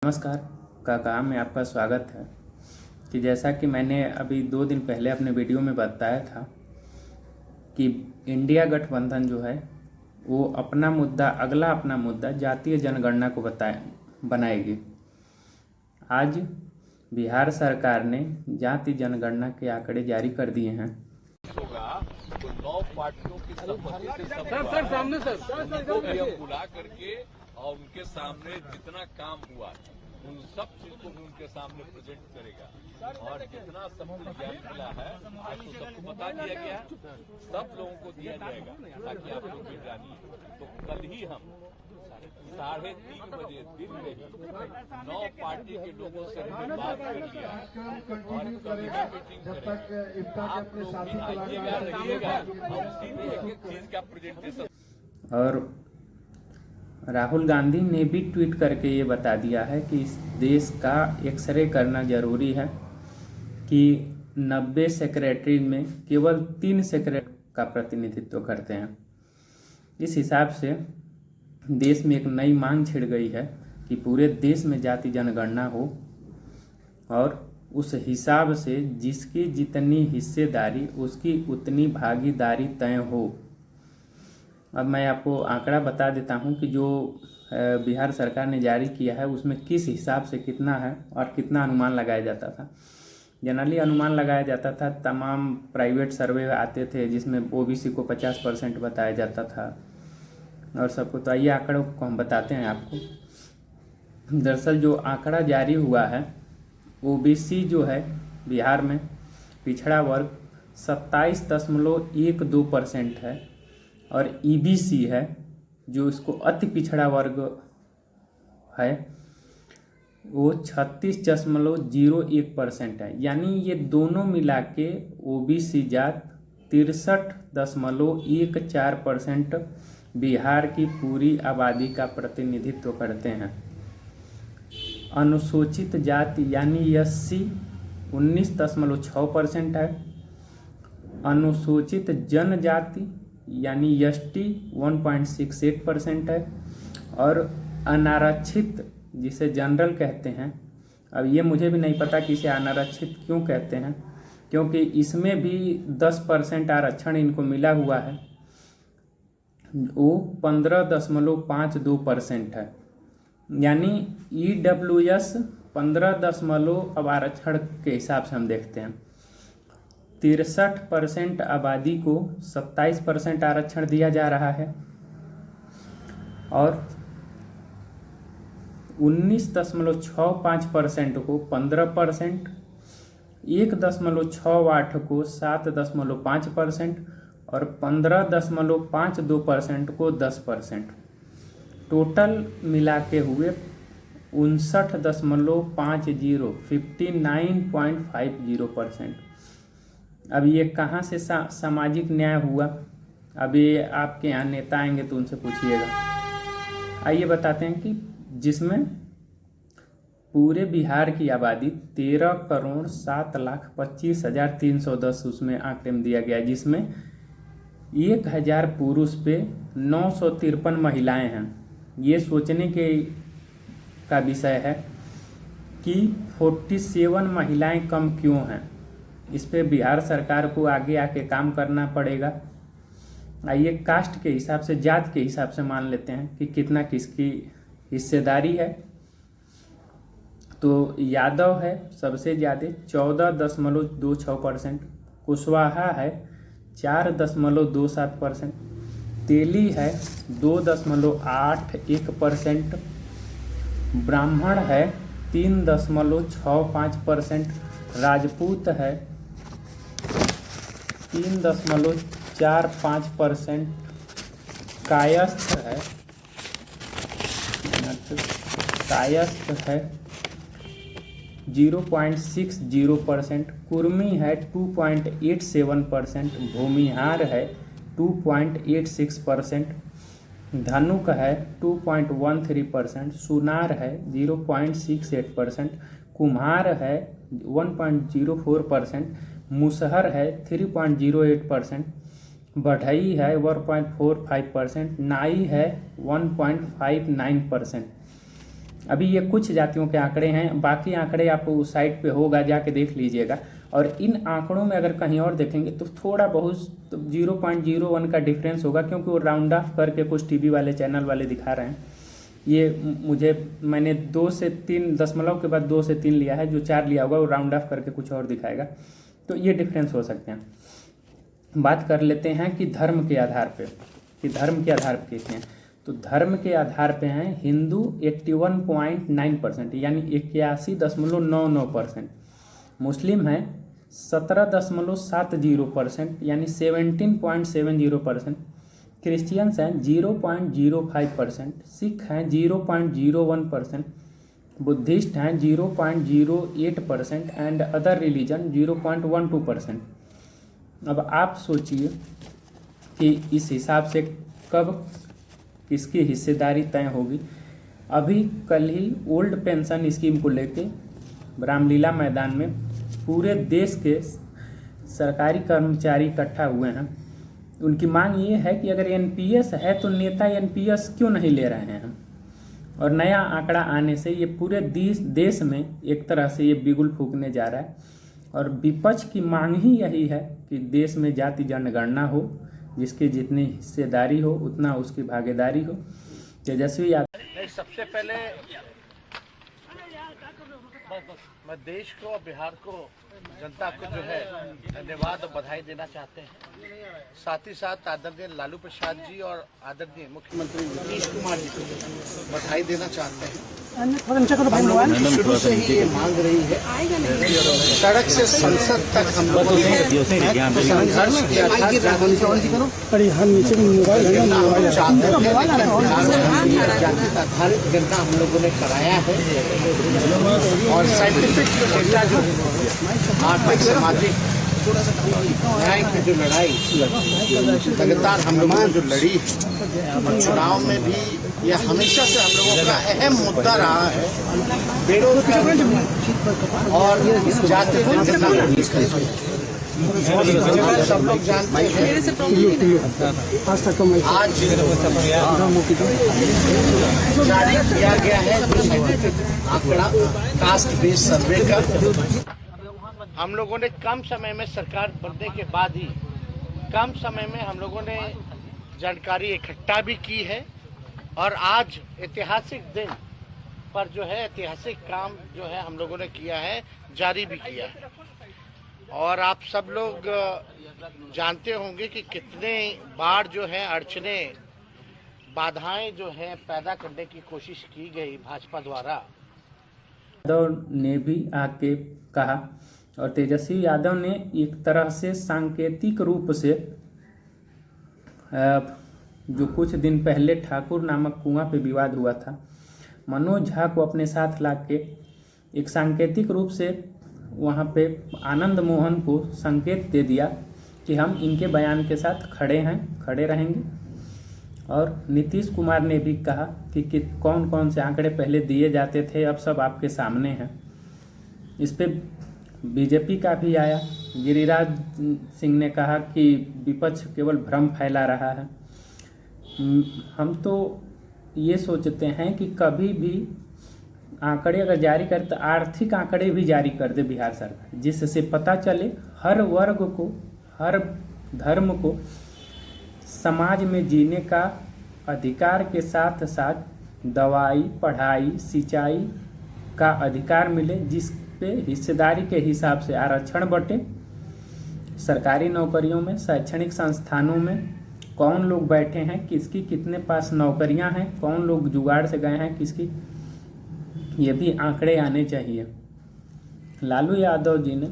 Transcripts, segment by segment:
नमस्कार काका, में आपका स्वागत है कि जैसा कि मैंने अभी 2 दिन पहले अपने वीडियो में बताया था कि इंडिया गठबंधन जो है वो अगला अपना मुद्दा जातीय जनगणना को बनाएगी। आज बिहार सरकार ने जातीय जनगणना के आंकड़े जारी कर दिए हैं। होगा तो 9 पार्टियों की सम्मति से सब सामने उनको भी हम बुला करके और उनके सामने जितना काम हुआ उन सब चीज को भी उनके सामने प्रेजेंट करेगा और जितना सबको ज्ञान मिला है आज तो सबको बता दिया गया, सब लोगों को दिया जाएगा ताकि आप लोग भी जानिए। तो कल ही हम 3:30 बजे दिन में ही 9 पार्टी के लोगों से हमने बात कर लिया और कभी मीटिंग करेंगे। आप लोग भी आइएगा, रहिएगा और सीधे एक चीज का प्रेजेंटेशन। और राहुल गांधी ने भी ट्वीट करके ये बता दिया है कि इस देश का एक्सरे करना जरूरी है कि 90 सेक्रेटरी में केवल 3 सेक्रेटरी का प्रतिनिधित्व करते हैं। इस हिसाब से देश में एक नई मांग छिड़ गई है कि पूरे देश में जाति जनगणना हो और उस हिसाब से जिसकी जितनी हिस्सेदारी उसकी उतनी भागीदारी तय हो। अब मैं आपको आंकड़ा बता देता हूं कि जो बिहार सरकार ने जारी किया है उसमें किस हिसाब से कितना है और कितना अनुमान लगाया जाता था। जनरली अनुमान लगाया जाता था, तमाम प्राइवेट सर्वे आते थे जिसमें ओबीसी को 50% बताया जाता था और सबको। तो आइए आंकड़ों को हम बताते हैं आपको। दरअसल जो आंकड़ा जारी हुआ है, ओबीसी जो है बिहार में पिछड़ा वर्ग 27.12% है और ईबीसी है जो इसको अति पिछड़ा वर्ग है वो 36.01% है। यानी ये दोनों मिला के ओबीसी जात 63.14% बिहार की पूरी आबादी का प्रतिनिधित्व करते हैं। अनुसूचित जाति यानी एससी 19.6% है। अनुसूचित जनजाति यानी एसटी 1.68% है और अनारक्षित जिसे जनरल कहते हैं, अब ये मुझे भी नहीं पता कि इसे अनारक्षित क्यों कहते हैं, क्योंकि इसमें भी 10% आरक्षण इनको मिला हुआ है, वो 15.52% है। यानी ईडब्ल्यूएस 15 अब आरक्षण के हिसाब से हम देखते हैं 63% आबादी को 27% आरक्षण दिया जा रहा है और 19.65% को 15%, 1.68 को 7.5% और 15.52% को 10%। टोटल मिला के हुए 59.50% अब ये कहाँ से सामाजिक न्याय हुआ? अब ये आपके यहाँ नेता आएंगे तो उनसे पूछिएगा। आइए बताते हैं कि जिसमें पूरे बिहार की आबादी 13,07,25,310 उसमें आंकड़े में दिया गया है, जिसमें 1000 पुरुष पे 953 महिलाएं हैं। ये सोचने का विषय है कि 47 महिलाएं कम क्यों हैं। इस पे बिहार सरकार को आगे आके काम करना पड़ेगा। आइए कास्ट के हिसाब से, जात के हिसाब से मान लेते हैं कि कितना किसकी हिस्सेदारी है। तो यादव है सबसे ज़्यादा 14.26%, कुशवाहा है 4.27%, तेली है 2.81%, ब्राह्मण है 3.65%, राजपूत है 3.45%, कायस्थ है 0.60%, कुर्मी है 2.87%, भूमिहार है 2.86%, धनुक है 2.13%, सुनार है 0.68%, कुम्हार है 1.04%, मुसहर है 3.08%, बढ़ई है 1.45%, नाई है 1.59%। अभी ये कुछ जातियों के आंकड़े हैं, बाकी आंकड़े आप उस साइट पे होगा, जाके देख लीजिएगा। और इन आंकड़ों में अगर कहीं और देखेंगे तो थोड़ा बहुत 0.01 का डिफरेंस होगा, क्योंकि वो राउंड ऑफ करके कुछ टीवी वाले चैनल वाले दिखा रहे हैं। मैंने 2 से 3 दशमलव के बाद 2 से 3 लिया है, जो 4 लिया होगा वो राउंड ऑफ करके कुछ और दिखाएगा, तो ये डिफरेंस हो सकते हैं। बात कर लेते हैं कि धर्म के आधार पे कितने हैं। तो धर्म के आधार पे हैं हिंदू 81.9% यानी 81.99%, मुस्लिम हैं 17.70% यानी 17.70%, क्रिश्चियंस हैं 0.05%, सिख हैं 0.01%, बुद्धिस्ट हैं 0.08% एंड अदर रिलीजन 0.12%। अब आप सोचिए कि इस हिसाब से कब किसकी हिस्सेदारी तय होगी। अभी कल ही ओल्ड पेंशन स्कीम को लेके रामलीला मैदान में पूरे देश के सरकारी कर्मचारी इकट्ठा हुए हैं। उनकी मांग ये है कि अगर एनपीएस है तो नेता एनपीएस क्यों नहीं ले रहे हैं। और नया आंकड़ा आने से ये पूरे देश में एक तरह से ये बिगुल फूकने जा रहा है। और विपक्ष की मांग ही यही है कि देश में जाति जनगणना हो, जिसकी जितनी हिस्सेदारी हो उतना उसकी भागीदारी हो। तेजस्वी यादव सबसे पहले मैं देश को और बिहार को, जनता को जो है धन्यवाद और बधाई देना चाहते हैं। साथ ही साथ आदरणीय लालू प्रसाद जी और आदरणीय मुख्यमंत्री नीतीश कुमार जी को बधाई देना चाहते हैं। हम लोगों की शुरू से ही ये मांग रही है, सड़क से संसद तक हम लोगों ने संघर्ष किया था। आधारित गणना हम लोगों ने कराया है और साइंटिफिक डेटा जो आर्थिक सामाजिक न्याय की जो लड़ाई लगातार हम लोगों ने जो लड़ी है, चुनाव में भी यह हमेशा से हम लोगों का अहम मुद्दा रहा है। बेरोजगारी और जाति जनगणना सब लोग जानते हैं। आज जारी किया गया है आंकड़ा कास्ट बेस्ड सर्वे का। हम लोगों ने कम समय में सरकार बनने के बाद ही कम समय में हम लोगों ने जानकारी इकट्ठा भी की है और आज ऐतिहासिक दिन पर जो है ऐतिहासिक काम जो है हम लोगों ने किया है, जारी भी किया है। और आप सब लोग जानते होंगे कि कितने बार जो है अड़चने बाधाएं जो है पैदा करने की कोशिश की गई भाजपा द्वारा। यादव ने भी आके कहा और तेजस्वी यादव ने एक तरह से सांकेतिक रूप से जो कुछ दिन पहले ठाकुर नामक कुआं पे विवाद हुआ था, मनोज झा को अपने साथ लाके एक सांकेतिक रूप से वहाँ पे आनंद मोहन को संकेत दे दिया कि हम इनके बयान के साथ खड़े रहेंगे। और नीतीश कुमार ने भी कहा कि कौन कौन से आंकड़े पहले दिए जाते थे, अब सब आपके सामने हैं। इस पे बीजेपी का भी आया। गिरिराज सिंह ने कहा कि विपक्ष केवल भ्रम फैला रहा है। हम तो ये सोचते हैं कि कभी भी आंकड़े अगर जारी करे तो आर्थिक आंकड़े भी जारी कर दे बिहार सरकार, जिससे पता चले हर वर्ग को, हर धर्म को समाज में जीने का अधिकार के साथ साथ दवाई, पढ़ाई, सिंचाई का अधिकार मिले, जिस पे हिस्सेदारी के हिसाब से आरक्षण बटे। सरकारी नौकरियों में, शैक्षणिक संस्थानों में कौन लोग बैठे हैं, किसकी कितने पास नौकरियां हैं, कौन लोग जुगाड़ से गए हैं किसकी, ये भी आंकड़े आने चाहिए। लालू यादव जी ने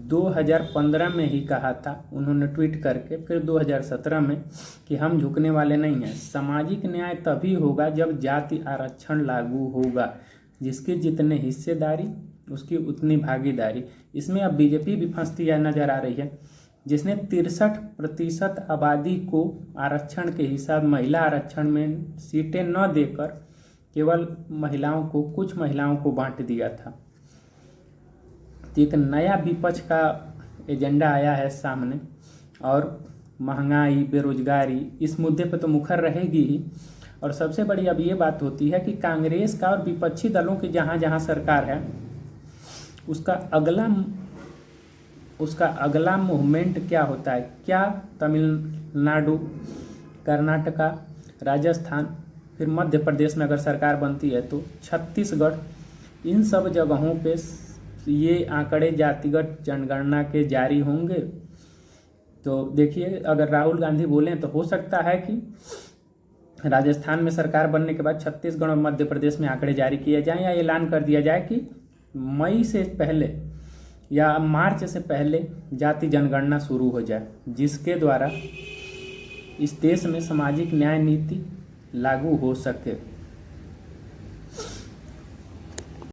2015 में ही कहा था, उन्होंने ट्वीट करके, फिर 2017 में कि हम झुकने वाले नहीं हैं। सामाजिक न्याय तभी होगा जब जाति आरक्षण लागू होगा, जिसकी जितने हिस्सेदारी उसकी उतनी भागीदारी। इसमें अब बीजेपी भी फंसती नजर आ रही है, जिसने 63% आबादी को आरक्षण के हिसाब महिला आरक्षण में सीटें न देकर केवल महिलाओं को, कुछ महिलाओं को बांट दिया था। एक नया विपक्ष का एजेंडा आया है सामने, और महंगाई, बेरोजगारी इस मुद्दे पर तो मुखर रहेगी ही। और सबसे बड़ी अब ये बात होती है कि कांग्रेस का और विपक्षी दलों की जहाँ जहाँ सरकार है उसका अगला मूवमेंट क्या होता है। क्या तमिलनाडु, कर्नाटका, राजस्थान, फिर मध्य प्रदेश में अगर सरकार बनती है तो छत्तीसगढ़, इन सब जगहों पे ये आंकड़े जातिगत जनगणना के जारी होंगे। तो देखिए, अगर राहुल गांधी बोलें तो हो सकता है कि राजस्थान में सरकार बनने के बाद छत्तीसगढ़ और मध्य प्रदेश में आंकड़े जारी किए जाएं, या ऐलान कर दिया जाए कि मई से पहले या मार्च से पहले जाति जनगणना शुरू हो जाए, जिसके द्वारा इस देश में सामाजिक न्याय नीति लागू हो सके।